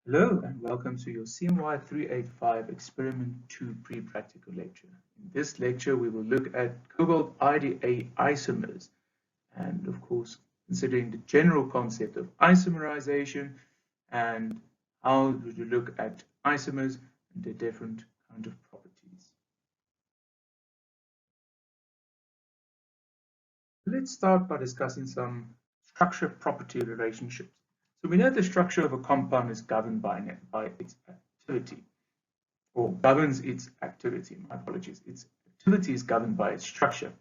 Hello and welcome to your CMY 385 Experiment 2 Pre-Practical lecture. In this lecture, we will look at cobalt IDA isomers and, of course, considering the general concept of isomerization and how to look at isomers and their different kind of properties. Let's start by discussing some structure-property relationships. So we know the structure of a compound is governed by its activity, or governs its activity. My apologies. Its activity is governed by its structure.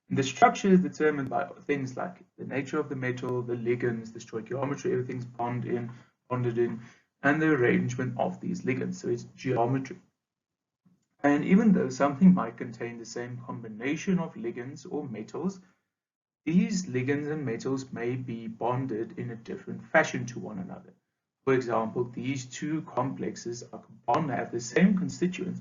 And the structure is determined by things like the nature of the metal, the ligands, the stoichiometry, everything's bonded in, and the arrangement of these ligands. So it's geometry. And even though something might contain the same combination of ligands or metals, these ligands and metals may be bonded in a different fashion to one another. For example, these two complexes have the same constituents,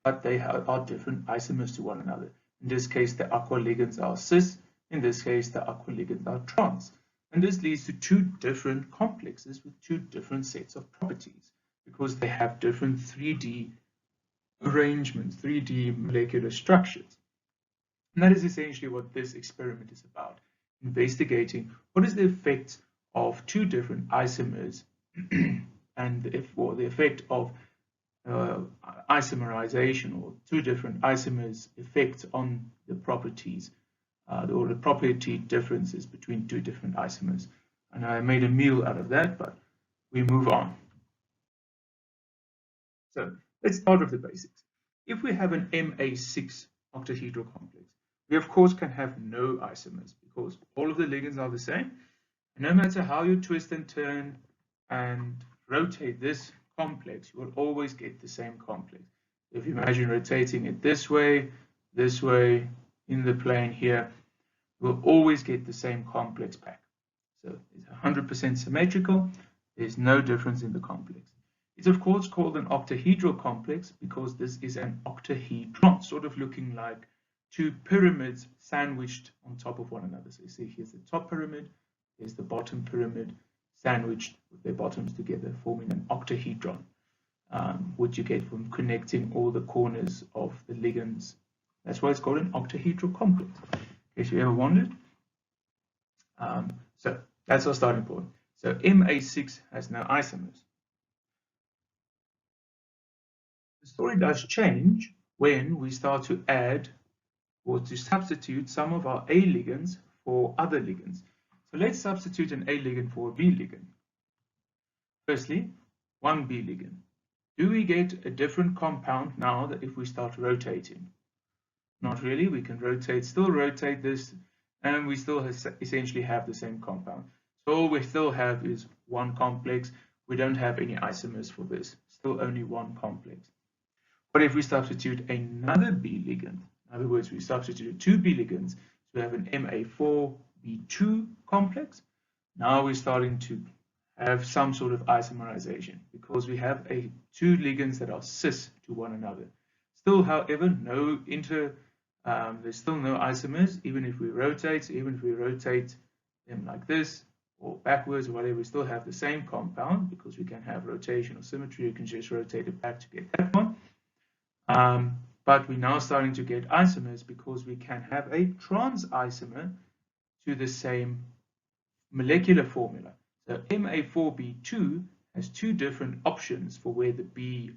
but they are different isomers to one another. In this case, the aqua ligands are cis. In this case, the aqua ligands are trans. And this leads to two different complexes with two different sets of properties because they have different 3D arrangements, 3D molecular structures. And that is essentially what this experiment is about, investigating what is the effect of two different isomers and the effect of isomerization, or two different isomers' effect on the properties or the property differences between two different isomers. And I made a meal out of that, but we move on. So let's start with the basics. If we have an Ma6 octahedral complex, we of course can have no isomers because all of the ligands are the same. And no matter how you twist and turn and rotate this complex, you will always get the same complex. If you imagine rotating it this way, in the plane here, you will always get the same complex back. So it's 100% symmetrical. There's no difference in the complex. It's of course called an octahedral complex because this is an octahedron, sort of looking like two pyramids sandwiched on top of one another. So you see here's the top pyramid, here's the bottom pyramid, sandwiched with their bottoms together, forming an octahedron, which you get from connecting all the corners of the ligands. That's why it's called an octahedral complex, in case you ever wondered. So that's our starting point. So Ma6 has no isomers. The story does change when we start to add or to substitute some of our A ligands for other ligands. So let's substitute an A ligand for a B ligand. Firstly, one B ligand. Do we get a different compound now that if we start rotating? Not really. We can still rotate this, and we still essentially have the same compound. So all we still have is one complex. We don't have any isomers for this. Still only one complex. But if we substitute another B ligand, in other words, we substitute two B ligands, so we have an Ma4B2 complex. Now we're starting to have some sort of isomerization because we have two ligands that are cis to one another. Still, however, there's still no isomers, even if we rotate. So even if we rotate them like this or backwards or whatever, we still have the same compound because we can have rotational symmetry. You can just rotate it back to get that one. But we're now starting to get isomers because we can have a trans isomer to the same molecular formula. So Ma4B2 has two different options for where the B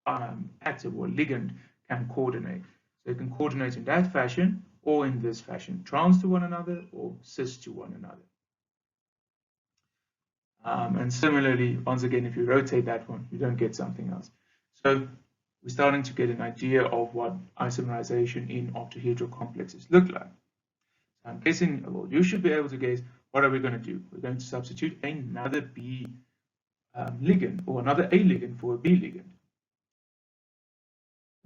active or ligand can coordinate. So it can coordinate in that fashion or in this fashion, trans to one another or cis to one another. And similarly, once again, if you rotate that one, you don't get something else. So we're starting to get an idea of what isomerization in octahedral complexes look like. So I'm guessing, well, you should be able to guess, what are we going to do? We're going to substitute another B ligand or another A ligand for a B ligand.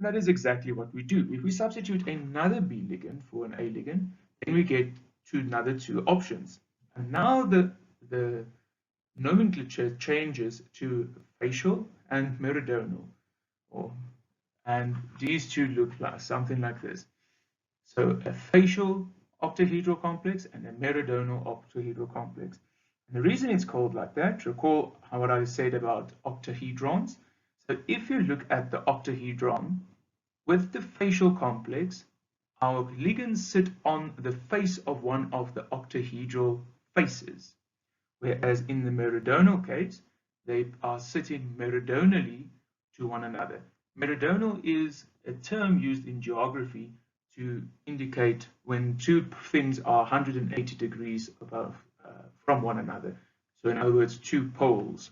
And that is exactly what we do. If we substitute another B ligand for an A ligand, then we get another two options. And now the nomenclature changes to facial and meridional. And these two look like something like this. So a facial octahedral complex and a meridional octahedral complex. And the reason it's called like that, recall what I said about octahedrons. So if you look at the octahedron with the facial complex, our ligands sit on the face of one of the octahedral faces, whereas in the meridional case, they are sitting meridionally to one another. Meridional is a term used in geography to indicate when two things are 180 degrees above from one another. So in other words, two poles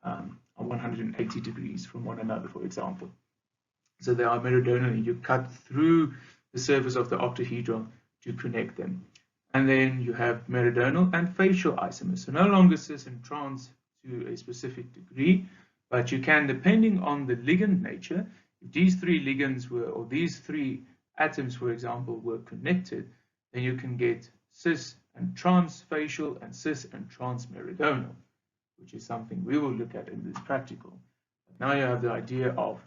are 180 degrees from one another, for example. So they are meridionally. You cut through the surface of the octahedron to connect them. And then you have meridional and facial isomers. So no longer cis and trans to a specific degree, but you can, depending on the ligand nature, if these three ligands were, or these three atoms, for example, were connected, then you can get cis and trans facial and cis and trans meridional, which is something we will look at in this practical. But now you have the idea of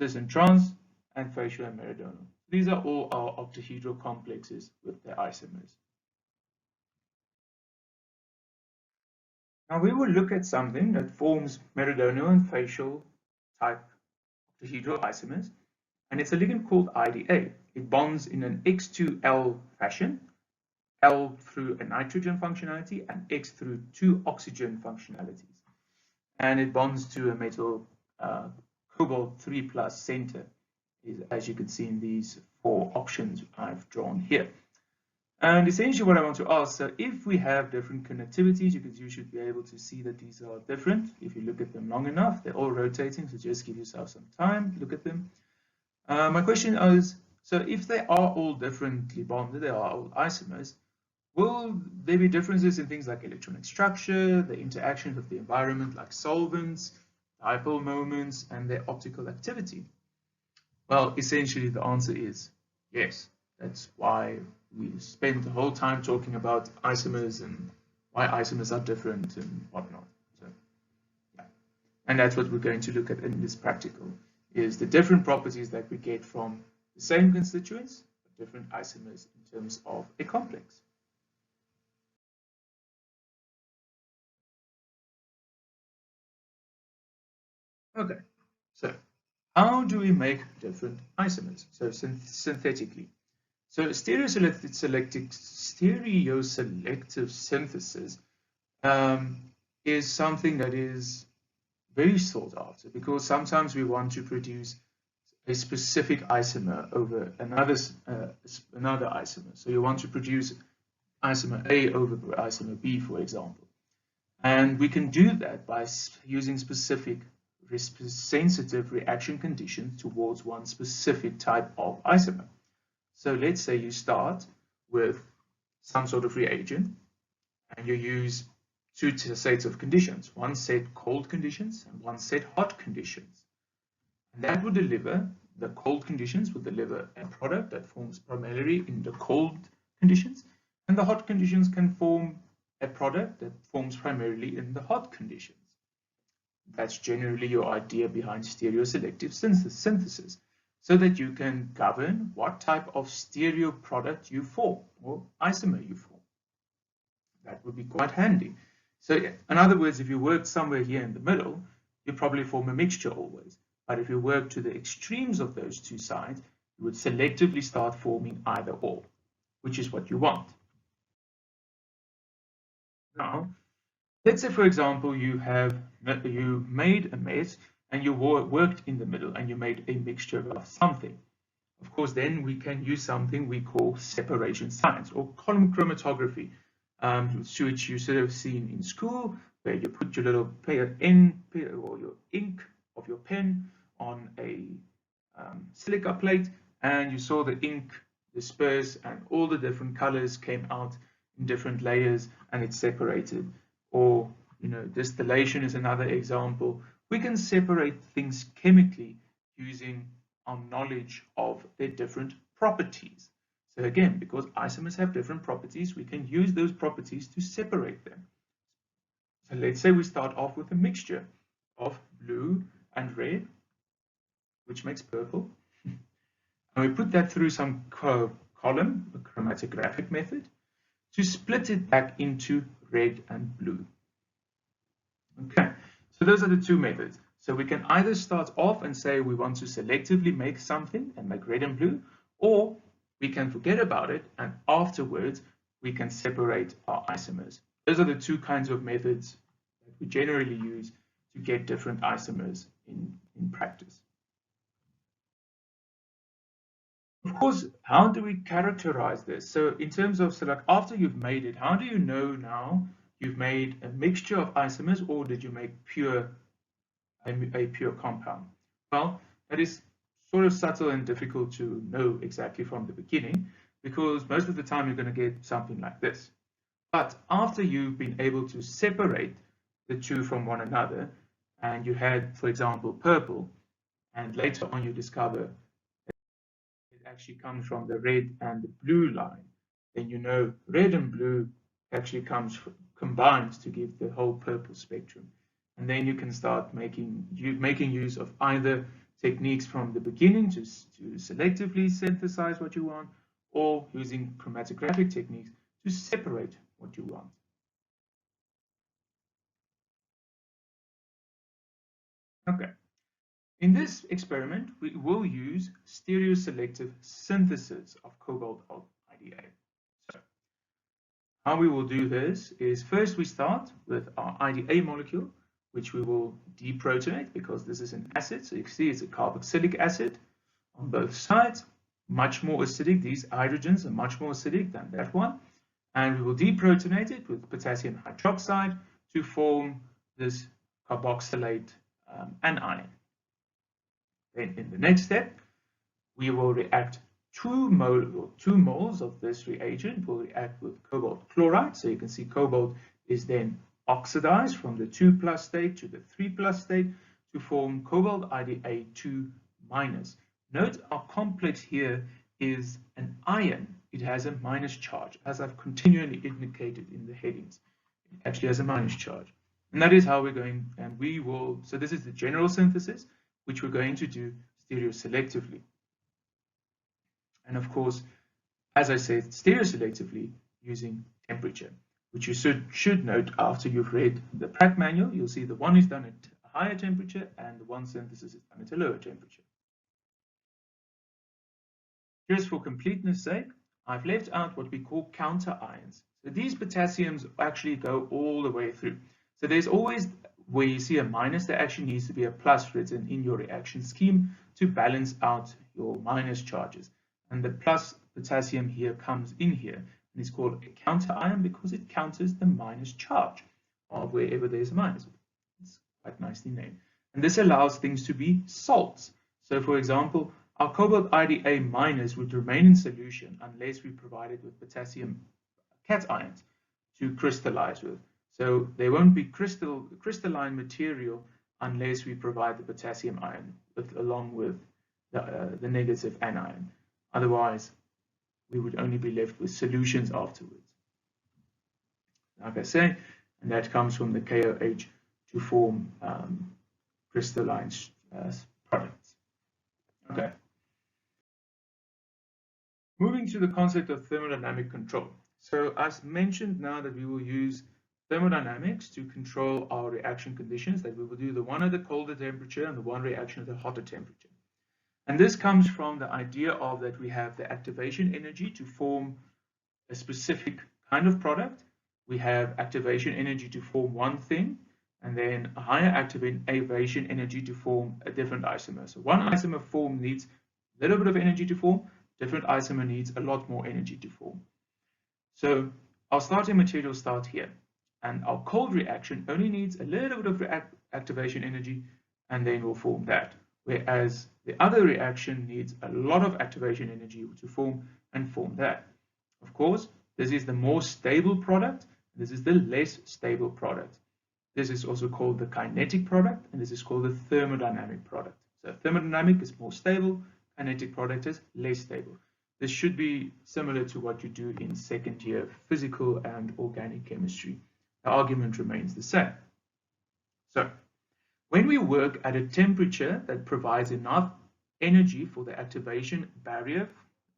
cis and trans and facial and meridional. These are all our octahedral complexes with their isomers. Now we will look at something that forms meridional and facial type octahedral isomers, and it's a ligand called IDA. It bonds in an X2L fashion, L through a nitrogen functionality and X through two oxygen functionalities. And it bonds to a metal cobalt 3+ center, as you can see in these four options I've drawn here. And essentially what I want to ask, so if we have different connectivities, you should be able to see that these are different. If you look at them long enough, they're all rotating, so just give yourself some time, look at them. My question is, so if they are all differently bonded, they are all isomers, will there be differences in things like electronic structure, the interactions with the environment like solvents, dipole moments, and their optical activity? Well, essentially the answer is yes. That's why we spend the whole time talking about isomers and why isomers are different and whatnot. So, yeah. And that's what we're going to look at in this practical, is the different properties that we get from the same constituents, but different isomers in terms of a complex. Okay, so how do we make different isomers? So synthetically. So stereoselective synthesis is something that is very sought after, because sometimes we want to produce a specific isomer over another isomer. So you want to produce isomer A over isomer B, for example. And we can do that by using specific sensitive reaction conditions towards one specific type of isomer. So let's say you start with some sort of reagent and you use two sets of conditions, one set cold conditions and one set hot conditions. And that would deliver, the cold conditions would deliver a product that forms primarily in the cold conditions, and the hot conditions can form a product that forms primarily in the hot conditions. That's generally your idea behind stereoselective synthesis, so that you can govern what type of stereo product you form or isomer you form. That would be quite handy. So in other words, if you work somewhere here in the middle, you probably form a mixture always. But if you work to the extremes of those two sides, you would selectively start forming either or, which is what you want. Now, let's say, for example, you made a mess and you worked in the middle and you made a mixture of something. Of course, then we can use something we call separation science or chromatography, which you sort of seen in school, where you put your little pen or your ink of your pen on a silica plate, and you saw the ink disperse and all the different colors came out in different layers and it separated. Or, distillation is another example. We can separate things chemically using our knowledge of their different properties. So again, because isomers have different properties, we can use those properties to separate them. So let's say we start off with a mixture of blue and red, which makes purple. And we put that through some column, a chromatographic method, to split it back into red and blue. Okay, so those are the two methods. So we can either start off and say we want to selectively make something and make red and blue, or we can forget about it and afterwards we can separate our isomers. Those are the two kinds of methods that we generally use to get different isomers in practice. Of course, how do we characterize this? So in terms of, so like after you've made it, how do you know now you've made a mixture of isomers, or did you make a pure compound? Well, that is sort of subtle and difficult to know exactly from the beginning, because most of the time you're going to get something like this. But after you've been able to separate the two from one another, and you had, for example, purple, and later on you discover it actually comes from the red and the blue line, then you know red and blue actually combined to give the whole purple spectrum. And then you can start making use of either techniques from the beginning to selectively synthesize what you want, or using chromatographic techniques to separate what you want. Okay. In this experiment, we will use stereoselective synthesis of cobalt IDA. So, how we will do this is first we start with our IDA molecule, which we will deprotonate because this is an acid. So you can see it's a carboxylic acid on both sides, much more acidic. These hydrogens are much more acidic than that one. And we will deprotonate it with potassium hydroxide to form this carboxylate anion. Then in the next step, we will react 2 moles of this reagent will react with cobalt chloride. So you can see cobalt is then oxidized from the 2+ state to the 3+ state to form cobalt IDA2-. Note our complex here is an ion. It has a minus charge, as I've continually indicated in the headings. It actually has a minus charge. And that is how we're going, and we will, so this is the general synthesis, which we're going to do stereoselectively. And of course, as I said, stereoselectively using temperature, which you should note after you've read the prac manual. You'll see the one is done at a higher temperature and the one synthesis is done at a lower temperature. Just for completeness sake, I've left out what we call counter ions. So these potassiums actually go all the way through. So there's always, where you see a minus, there actually needs to be a plus written in your reaction scheme to balance out your minus charges. And the plus potassium here comes in here, and it's called a counter ion because it counters the minus charge of wherever there's a minus. It's quite nicely named. And this allows things to be salts. So for example, our cobalt IDA- would remain in solution unless we provide it with potassium cations to crystallize with. So there won't be crystalline material unless we provide the potassium ion along with the negative anion. Otherwise, we would only be left with solutions afterwards. Like I say, and that comes from the KOH to form crystalline products. Okay. Moving to the concept of thermodynamic control. So as mentioned, now that we will use thermodynamics to control our reaction conditions, that we will do the one at the colder temperature and the one reaction at the hotter temperature. And this comes from the idea of that we have the activation energy to form a specific kind of product. We have activation energy to form one thing, and then a higher activation energy to form a different isomer. So one isomer form needs a little bit of energy to form, different isomer needs a lot more energy to form. So our starting material starts here, and our cold reaction only needs a little bit of activation energy, and then we'll form that. Whereas the other reaction needs a lot of activation energy to form and form that. Of course, this is the more stable product, this is the less stable product. This is also called the kinetic product, and this is called the thermodynamic product. So thermodynamic is more stable, kinetic product is less stable. This should be similar to what you do in second year physical and organic chemistry. The argument remains the same. So when we work at a temperature that provides enough energy for the activation barrier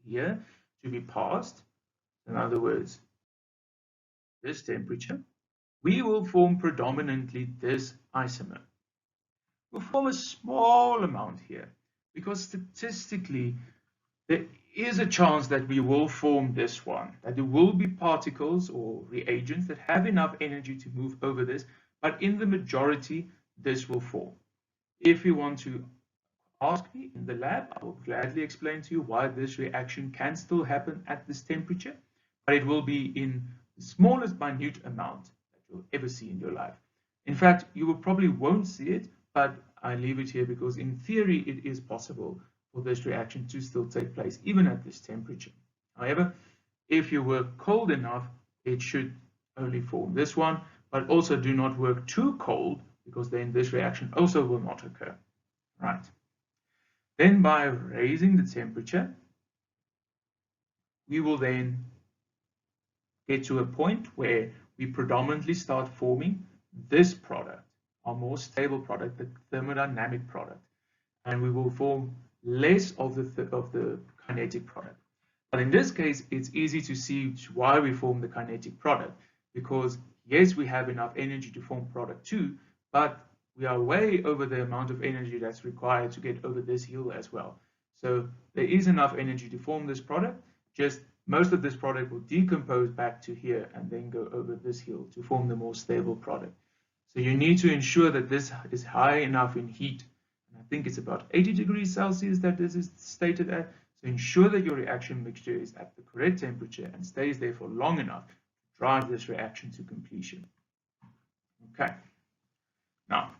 here to be passed, in other words, this temperature, we will form predominantly this isomer. We'll form a small amount here because statistically there is a chance that we will form this one, that there will be particles or reagents that have enough energy to move over this, but in the majority, this will form. If you want to ask me in the lab, I will gladly explain to you why this reaction can still happen at this temperature, but it will be in the smallest minute amount that you'll ever see in your life. In fact, you will probably won't see it, but I leave it here because in theory it is possible for this reaction to still take place even at this temperature. However, if you work cold enough, it should only form this one, but also do not work too cold because then this reaction also will not occur. Right. Then by raising the temperature, we will then get to a point where we predominantly start forming this product, our more stable product, the thermodynamic product, and we will form less of the kinetic product. But in this case, it's easy to see why we form the kinetic product, because yes, we have enough energy to form product 2, but we are way over the amount of energy that's required to get over this hill as well. So there is enough energy to form this product, just most of this product will decompose back to here and then go over this hill to form the more stable product. So you need to ensure that this is high enough in heat. And I think it's about 80 degrees Celsius that this is stated at. So ensure that your reaction mixture is at the correct temperature and stays there for long enough to drive this reaction to completion. Okay. Now,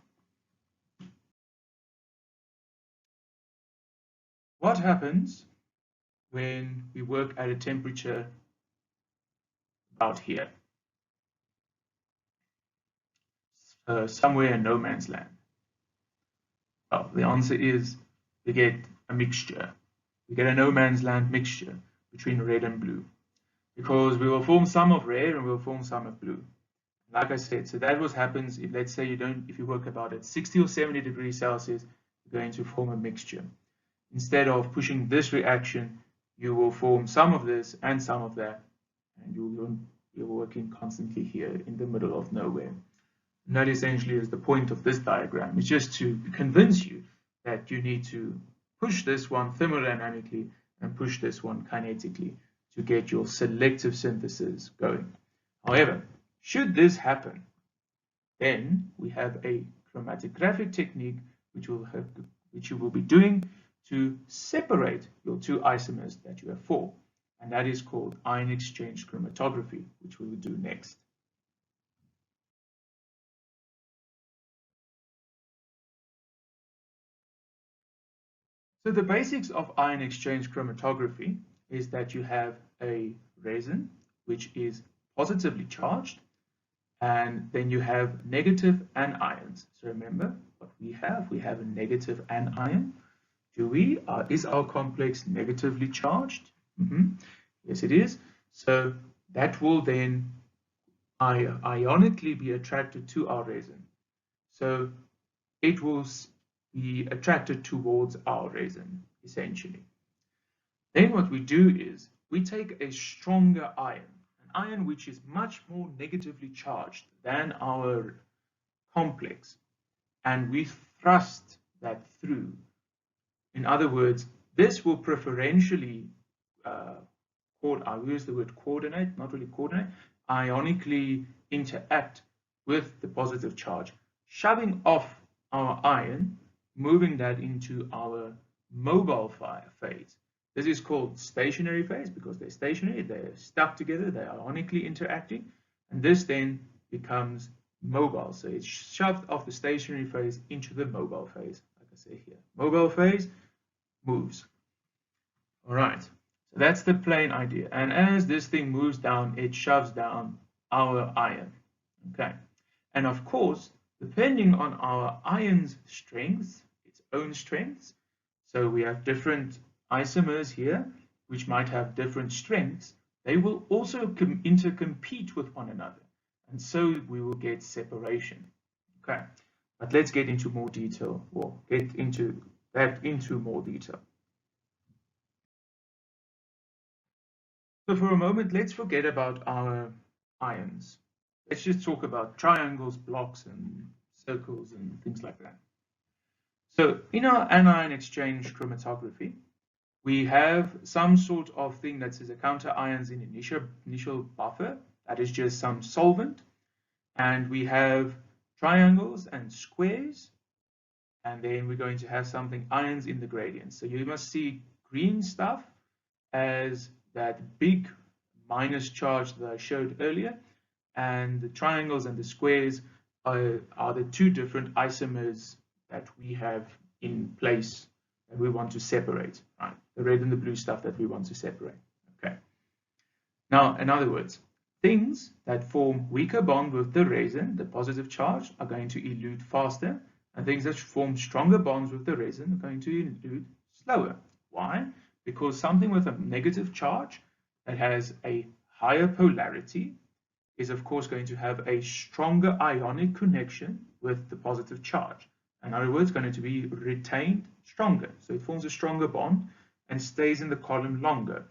what happens when we work at a temperature about here? Somewhere in no man's land. Well, the answer is we get a mixture. We get a no man's land mixture between red and blue, because we will form some of red and we'll form some of blue. Like I said, so that what happens if, let's say, if you work about at 60 or 70 degrees Celsius, you're going to form a mixture. Instead of pushing this reaction, you will form some of this and some of that, and you're working constantly here in the middle of nowhere. And that essentially is the point of this diagram. It's just to convince you that you need to push this one thermodynamically and push this one kinetically to get your selective synthesis going. However, should this happen, then we have a chromatographic technique which you will be doing to separate your two isomers that you have formed, and that is called ion exchange chromatography, which we will do next. So the basics of ion exchange chromatography is that you have a resin which is positively charged, and then you have negative anions. So remember what we have a negative anion. Is our complex negatively charged? Yes, it is. So that will then ionically be attracted to our resin. So it will be attracted towards our resin, essentially. Then what we do is we take a stronger ion, an ion which is much more negatively charged than our complex, and we thrust that through. In other words, this will preferentially, I'll use the word coordinate, not really coordinate, ionically interact with the positive charge, shoving off our ion, moving that into our mobile phase. This is called stationary phase because they're stationary, they're stuck together, they're ionically interacting, and this then becomes mobile. So it's shoved off the stationary phase into the mobile phase, like I say here. Mobile phase moves. All right, so that's the plain idea. And as this thing moves down, it shoves down our ion. Okay, and of course, depending on our ion's strength, its own strengths, so we have different isomers here, which might have different strengths, they will also intercompete with one another. And so we will get separation. Okay, but let's get into more detail, or get into more detail. So for a moment, let's forget about our ions. Let's just talk about triangles, blocks, and circles and things like that. So in our anion exchange chromatography, we have some sort of thing that says a counter ions in initial buffer, that is just some solvent, and we have triangles and squares, and then we're going to have something ions in the gradient. So you must see green stuff as that big minus charge that I showed earlier, and the triangles and the squares are the two different isomers that we have in place that we want to separate, right? The red and the blue stuff that we want to separate. Okay. Now, in other words, things that form weaker bond with the resin, the positive charge, are going to elute faster, and things that form stronger bonds with the resin are going to elute slower. Why? Because something with a negative charge that has a higher polarity is of course going to have a stronger ionic connection with the positive charge. In other words, going to be retained stronger. So it forms a stronger bond and stays in the column longer.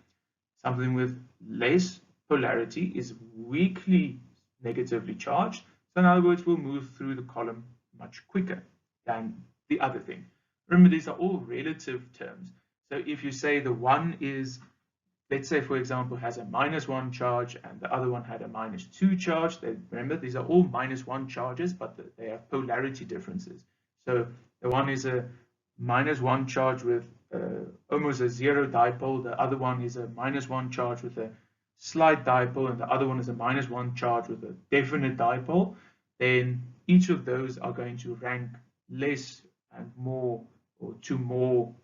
Something with less polarity is weakly negatively charged. So in other words, will move through the column much quicker than the other thing. Remember, these are all relative terms. So if you say the one is, let's say, for example, has a -1 charge and the other one had a -2 charge. Remember, these are all -1 charges, but they have polarity differences. So the one is a -1 charge with almost a 0 dipole. The other one is a -1 charge with a slight dipole, and the other one is a -1 charge with a definite dipole. Then each of those are going to rank less and more, or to more,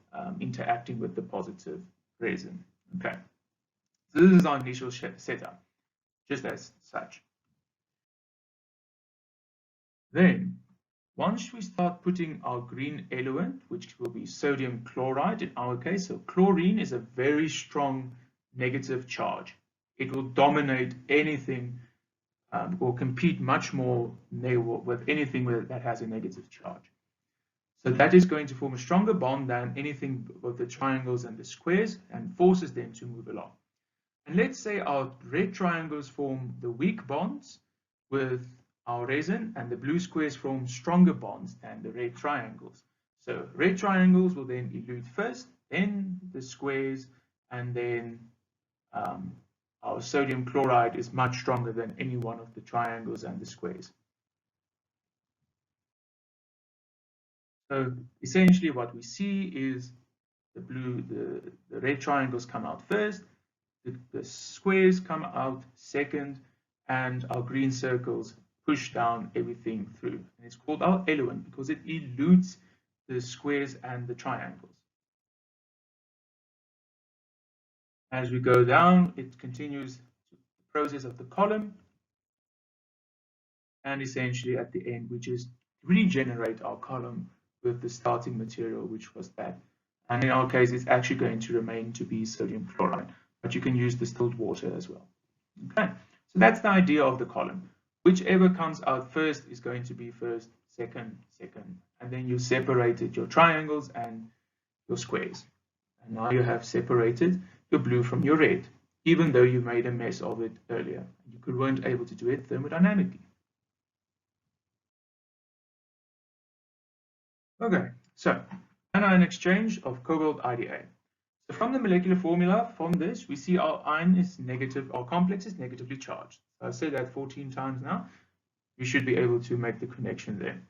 interacting with the positive resin. Okay. So this is our initial setup, just as such. Then, once we start putting our green element, which will be sodium chloride in our case, so chlorine is a very strong negative charge. It will dominate anything or compete much more with anything that has a negative charge. So that is going to form a stronger bond than anything with the triangles and the squares and forces them to move along. And let's say our red triangles form the weak bonds with our resin, and the blue squares form stronger bonds than the red triangles. So red triangles will then elute first, then the squares, and then our sodium chloride is much stronger than any one of the triangles and the squares. So essentially what we see is the red triangles come out first, the squares come out second, and our green circles push down everything through. And it's called our element because it elutes the squares and the triangles. As we go down, it continues the process of the column, and essentially at the end we just regenerate our column with the starting material, which was that. And in our case, it's actually going to remain to be sodium chloride, but you can use distilled water as well. Okay, so that's the idea of the column. Whichever comes out first is going to be first, second, and then you separated your triangles and your squares. And now you have separated your blue from your red, even though you made a mess of it earlier. You weren't able to do it thermodynamically. Okay, so anion exchange of cobalt IDA. So from the molecular formula, from this, we see our ion is negative, our complex is negatively charged. So I've said that 14 times now. You should be able to make the connection there.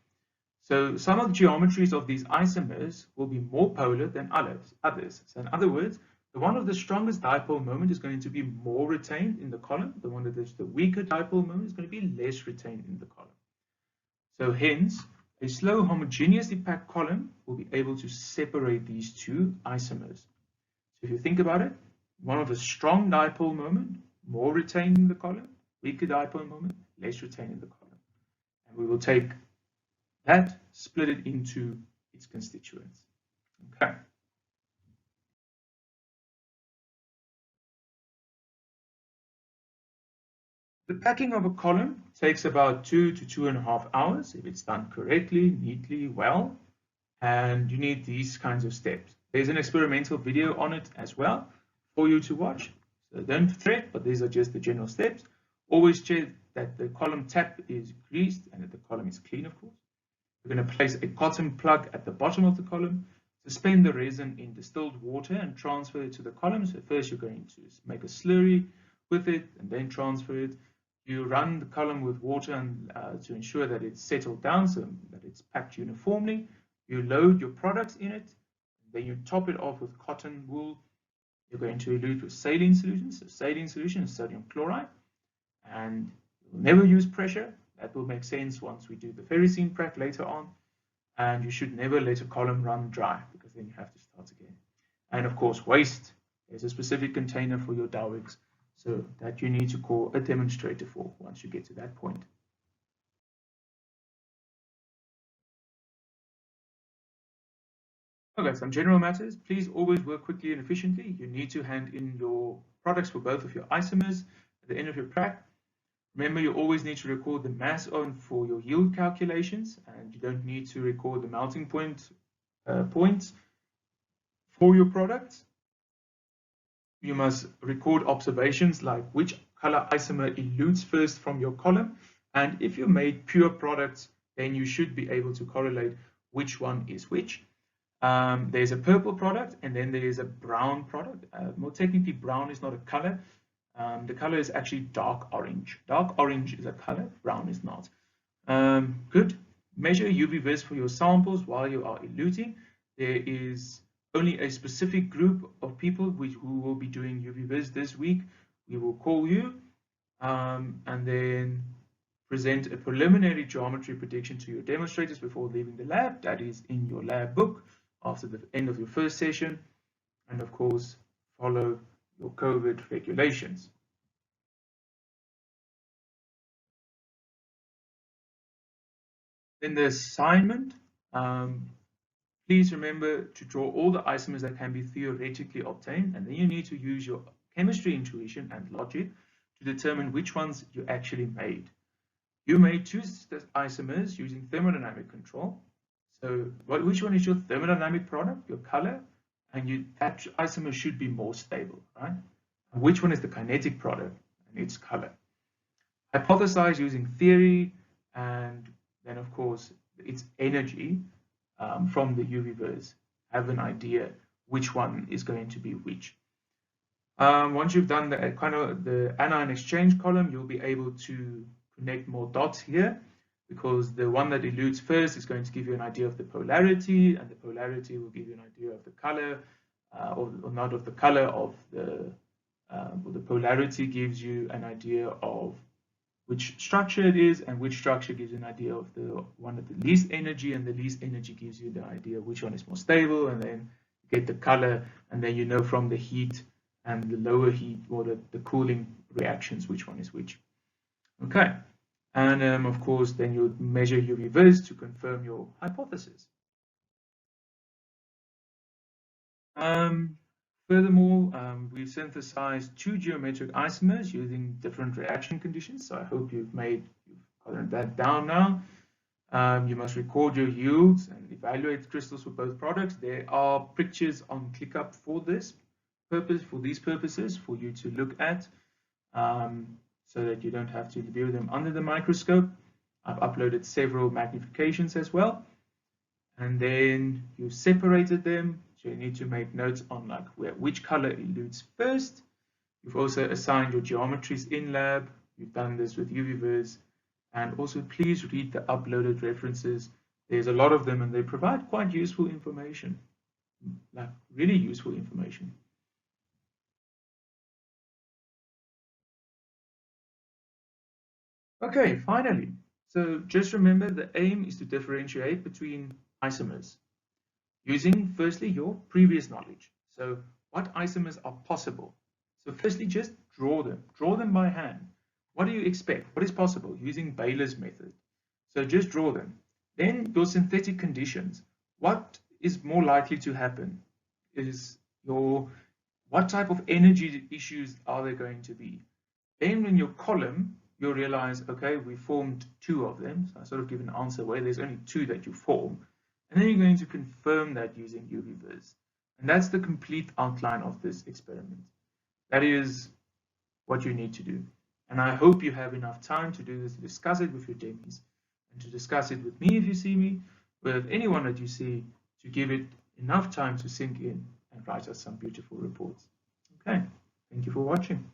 So some of the geometries of these isomers will be more polar than others. So in other words, the one with the strongest dipole moment is going to be more retained in the column. The one that is the weaker dipole moment is going to be less retained in the column. So hence, a slow homogeneously packed column will be able to separate these two isomers. So if you think about it, one with a strong dipole moment, more retained in the column, weaker dipole moment, less retained in the column. And we will take that, split it into its constituents. Okay. The packing of a column takes about 2 to 2.5 hours if it's done correctly, neatly, well, and you need these kinds of steps. There's an experimental video on it as well for you to watch. So don't fret, but these are just the general steps. Always check that the column tap is greased and that the column is clean, of course. We're going to place a cotton plug at the bottom of the column, suspend the resin in distilled water and transfer it to the column. So first you're going to make a slurry with it and then transfer it. You run the column with water and, to ensure that it's settled down so that it's packed uniformly. You load your products in it, then you top it off with cotton wool. You're going to elute with saline solution. So saline solution is sodium chloride, and you'll never use pressure. That will make sense once we do the ferricene prac later on. And you should never let a column run dry because then you have to start again. And of course, waste. There's a specific container for your Dowix, so that you need to call a demonstrator for once you get to that point. Okay, some general matters. Please always work quickly and efficiently. You need to hand in your products for both of your isomers at the end of your prac. Remember, you always need to record the mass on for your yield calculations, and you don't need to record the melting point points for your products. You must record observations like which color isomer elutes first from your column, and if you made pure products, then you should be able to correlate which one is which. There's a purple product and then there is a brown product. More technically, brown is not a color. The color is actually dark orange. Dark orange is a color, brown is not. Good. Measure UV vis for your samples while you are eluting. There is only a specific group of people who will be doing UV vis this week. We will call you and then present a preliminary geometry prediction to your demonstrators before leaving the lab. That is in your lab book after the end of your first session, and of course follow your COVID regulations. Then the assignment, please remember to draw all the isomers that can be theoretically obtained, and then you need to use your chemistry intuition and logic to determine which ones you actually made. You made two isomers using thermodynamic control. So which one is your thermodynamic product, your color, and that isomer should be more stable, right? And which one is the kinetic product and its color? Hypothesize using theory, and then of course its energy from the UV vis. Have an idea which one is going to be which. Once you've done the anion exchange column, you'll be able to connect more dots here, because the one that elutes first is going to give you an idea of the polarity, and the polarity will give you an idea of the color, or not of the color of the, or the polarity gives you an idea of which structure it is, and which structure gives you an idea of the one at the least energy, and the least energy gives you the idea which one is more stable, and then you get the color, and then you know from the heat and the lower heat or the cooling reactions which one is which. Okay. And of course, then you measure UV vis to confirm your hypothesis. Furthermore, we've synthesized two geometric isomers using different reaction conditions. So I hope you've gotten that down now. You must record your yields and evaluate crystals for both products. There are pictures on ClickUp for this purpose, for these purposes, for you to look at. So that you don't have to view them under the microscope. I've uploaded several magnifications as well. And then you separated them. So you need to make notes on like which color elutes first. You've also assigned your geometries in lab. You've done this with UV vis. And also please read the uploaded references. There's a lot of them and they provide quite useful information, like really useful information. Okay, finally, so just remember the aim is to differentiate between isomers using firstly your previous knowledge. So what isomers are possible? So firstly, just draw them by hand. What do you expect? What is possible using Baylor's method? So just draw them. Then your synthetic conditions. What is more likely to happen is what type of energy issues are there going to be? Then in your column, you'll realize, okay, we formed two of them. So I sort of give an answer where there's only two that you form. And then you're going to confirm that using UV vis. And that's the complete outline of this experiment. That is what you need to do. And I hope you have enough time to do this, to discuss it with your demis, and to discuss it with me if you see me, with anyone that you see, to give it enough time to sink in and write us some beautiful reports. Okay, thank you for watching.